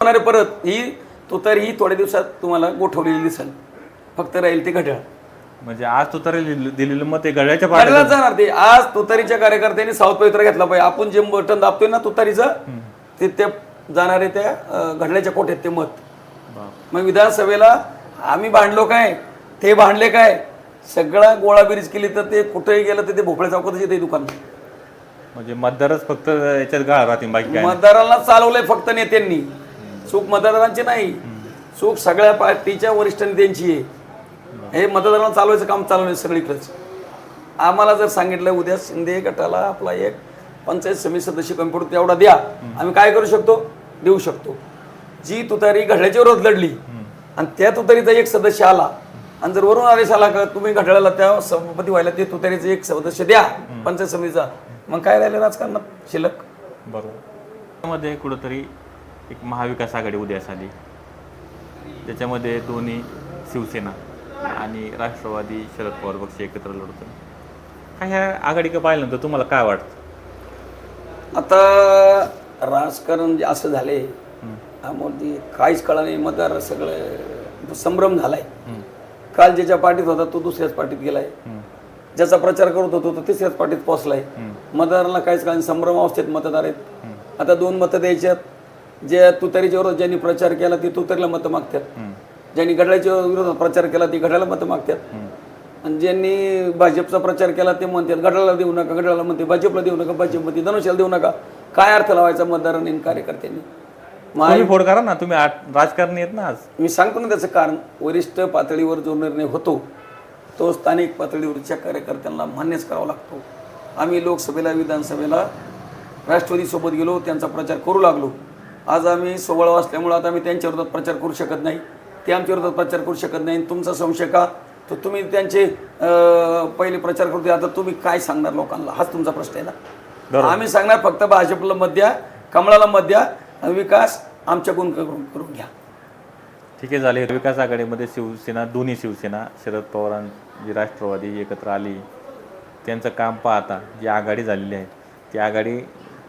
होणारे परत ही तुतारी ही थोड्या दिवसात तुम्हाला गोठवलेली दिसेल. फक्त राहील ते घड्याळ. म्हणजे आज तुतारी दिलेलं मत आहे घड्याळच्या घड्याळात जाणार ते. आज तुतारीच्या कार्यकर्त्यांनी सावध पवित्र घेतला पाहिजे. आपण जे बटन दाबतोय ना तुतारीचं ते जाणारे त्या घड्याळ्याच्या कोठ्यात ते मत. मग विधानसभेला आम्ही भांडलो काय, ते भांडले काय, सगळा गोळाबिरीज केली तर ते कुठेही गेलं तर ते भोपळ्या चौकातच येते दुकान. म्हणजे मतदारच फक्त याच्यात गाळ राहतील, बाकी काय मतदारांना चालवलंय फक्त नेत्यांनी. चूक मतदारांची नाही, चूक सगळ्या पार्टीच्या वरिष्ठ नेत्यांची आहे. हे मतदारांना चालवायचं काम चालवलं सगळीकडेच. आम्हाला जर सांगितलं उद्या शिंदे गटाला आपला एक पंचायत समिती सदस्य कमी पडतो तेवढा द्या, आम्ही काय करू शकतो, देऊ शकतो. जी तुतारी घड्याळ्याच्या विरोधात लढली आणि त्या तुतारीचा एक सदस्य आला आणि जर वरून आदेश आला का तुम्ही घड्याळाला त्या सभापती व्हायला ते तुतारीचा एक सदस्य द्या पंचायत समितीचा, मग काय राहिलं राजकारणात शिल्लक. बरोबर. मध्ये कुठंतरी एक महाविकास आघाडी उदयास आली, त्याच्यामध्ये दोन्ही शिवसेना आणि राष्ट्रवादी शरद पवार पक्ष एकत्र लढतो. काय ह्या आघाडी पाहिल्यानंतर तुम्हाला काय वाटतं? आता राजकारण जे असं झाले त्यामध्ये काहीच कळलं नाही. मतदार सगळं संभ्रम झालाय. काल ज्याच्या पार्टीत होता तो दुसऱ्याच पार्टीत गेलाय, ज्याचा प्रचार करत होतो तो तिसऱ्याच पार्टीत पोहोचलाय. मतदारांना काहीच कळलं, संभ्रम अवस्थेत मतदार आहेत. आता दोन मतं द्यायच्यात. जे तुतारीच्या विरोधात ज्यांनी प्रचार केला ते तुतारीला मतं मागतात, ज्यांनी घड्याळाच्या विरोधात प्रचार केला ते घड्याळाला मतं मागतात, आणि ज्यांनी भाजपचा प्रचार केला ते म्हणतात घड्याळाला देऊ नका, घड्याळाला म्हणते भाजपला देऊ नका, भाजपमध्ये धनुष्याला देऊ नका. काय अर्थ लावायचा मतदारांनी कार्यकर्त्यांनी? फोड करा ना, तुम्ही राजकारणी आहेत ना. आज मी सांगतो ना त्याचं कारण. वरिष्ठ पातळीवर जो निर्णय होतो तो स्थानिक पातळीवरच्या कार्यकर्त्यांना मान्यच करावा लागतो. आम्ही लोकसभेला विधानसभेला राष्ट्रवादीसोबत गेलो, त्यांचा प्रचार करू लागलो. आज आम्ही सोबळ असल्यामुळे आता आम्ही त्यांच्या विरोधात प्रचार करू शकत नाही, ते आमच्या विरोधात प्रचार करू शकत नाही. तुमचा संशय का, तर तुम्ही त्यांचे पहिले प्रचार करतो, आता तुम्ही काय सांगणार लोकांना, हाच तुमचा प्रश्न आहे ना. आम्ही सांगणार फक्त भाजपला मत द्या, कमळाला मत द्या, विकास आमच्याकडून करून घ्या. ठीक आहे, झाले. विकास आघाडीमध्ये शिवसेना, दोन्ही शिवसेना, शरद पवारांची राष्ट्रवादी एकत्र आली. त्यांचं काम पाहता जी आघाडी झालेली आहे ती आघाडी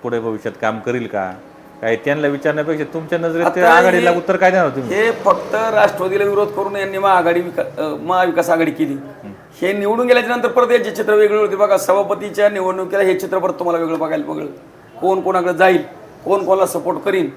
पुढे भविष्यात काम करील का, काय त्यांना विचारण्यापेक्षा तुमच्या नजरेत आघाडीला उत्तर काय देणार तुम्ही? हे फक्त राष्ट्रवादीला विरोध करून यांनी महाविकास आघाडी केली. हे निवडून गेल्याच्या नंतर परत याचे चित्र वेगळे होते. बघा, सभापतीच्या निवडणुकीला हे चित्र परत तुम्हाला वेगळं बघायला बघेल. कोण कोणाकडे जाईल, कोण कोणाला सपोर्ट करीन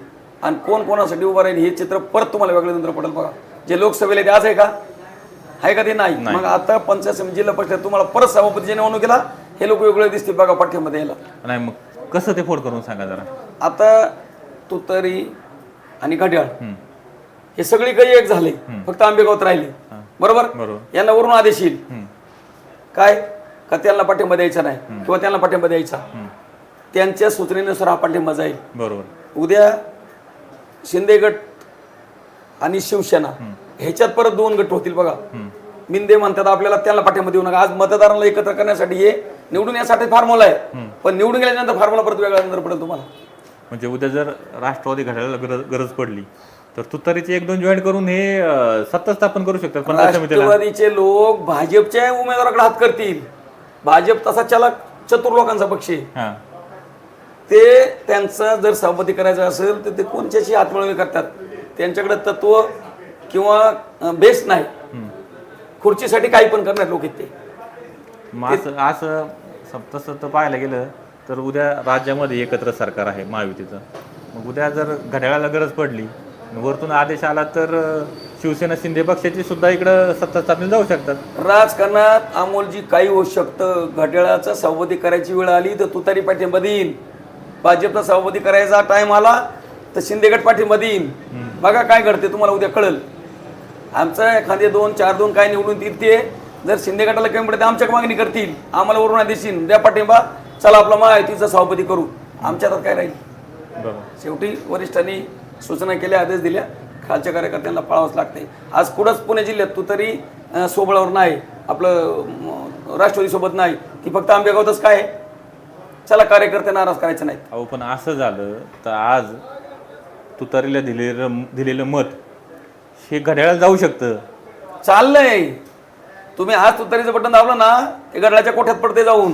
आणि कोण कोणासाठी उभं राहील, हे चित्र परत तुम्हाला वेगळं नंतर पडेल. बघा, जे लोकसभेला ते आज आहे का ते नाही. मग आता पंचायत समिती जिल्हा परिषद तुम्हाला परत सभापतीच्या निवडणुकीला हे लोक वेगळे दिसतील बघा पाठ्यामध्ये यायला. नाही, मग कसं ते फोड करून सांगा जरा. आता तुतारी आणि घड्याळ हे सगळी काही एक झाले, फक्त आंबेगावात राहिले. बरोबर. यांना वरून आदेश येईल काय का त्यांना पाठिंबा द्यायचा नाही किंवा त्यांना पाठिंबा द्यायचा, त्यांच्या सूचनेनुसार हा पाठिंबा जाईल. बरोबर. उद्या शिंदे गट आणि शिवसेना ह्याच्यात परत दोन गट होतील बघा. मिंदे म्हणतात आपल्याला त्यांना पाठिंबा देऊ नका. आज मतदारांना एकत्र करण्यासाठी हे निवडून यासाठी फॉर्म्युला आहे, पण निवडून गेल्यानंतर फॉर्म्युला परत वेगळा नंतर पडेल तुम्हाला. म्हणजे उद्या जर राष्ट्रवादी घड्याळाला गरज पडली तर तुतारीचे एक दोन जॉईन करून हे सत्ता स्थापन करू शकतात. राष्ट्रवादीचे लोक भाजपच्या उमेदवाराकडे हात करतील. भाजप तसा चतुर लोकांचा पक्ष आहे. ते त्यांचा जर सभापती करायचा असेल तर ते कोणत्याशी हातमिळवणी करतात. त्यांच्याकडे तत्व किंवा बेस नाही, खुर्चीसाठी काही पण करणार लोक ते. असं तसं तर पाहायला गेलं तर उद्या राज्यामध्ये एकत्र सरकार आहे महायुतीचं. मग उद्या जर घड्याळाला गरज पडली, वरतून आदेश आला तर शिवसेना शिंदे पक्षाची सुद्धा इकडं सत्ता स्थापन जाऊ शकतात. राजकारणात अमोलजी काही होऊ शकतं. घड्याळाचा सभापती करायची वेळ आली तर तुतारी पाठिंबा देईन, भाजपचा सभापती करायचा टाइम आला तर शिंदेगड पाठिंबा देईन. बघा काय घडते तुम्हाला उद्या कळेल. आमचं एखादे 2-4 काय निवडून ते जर शिंदे गटाला कमी पडते आमच्या मागणी करतील, आम्हाला वरून आदेश येईन द्या पाठिंबा, चला आपला महायुतीचा सभापती करू. आमच्या हातात काय राहील. शेवटी वरिष्ठांनी सूचना केल्या, आदेश दिल्या, खालच्या कार्यकर्त्यांना पाळावंच लागते. आज कुठंच पुणे जिल्ह्यात तू तरी सोबळावर नाही, आपलं राष्ट्रवादी सोबत नाही, ती फक्त आंबेगावातच काय आहे. चला कार्यकर्ते नाराज करायचं नाहीत. अहो पण असं झालं तर आज तुतारीला दिलेलं मत हे घड्याळाला जाऊ शकतं. चाललंय. तुम्ही आज तुतारीचं बटन दाबलं ना ते घड्याळाच्या कोठ्यात पडते जाऊन.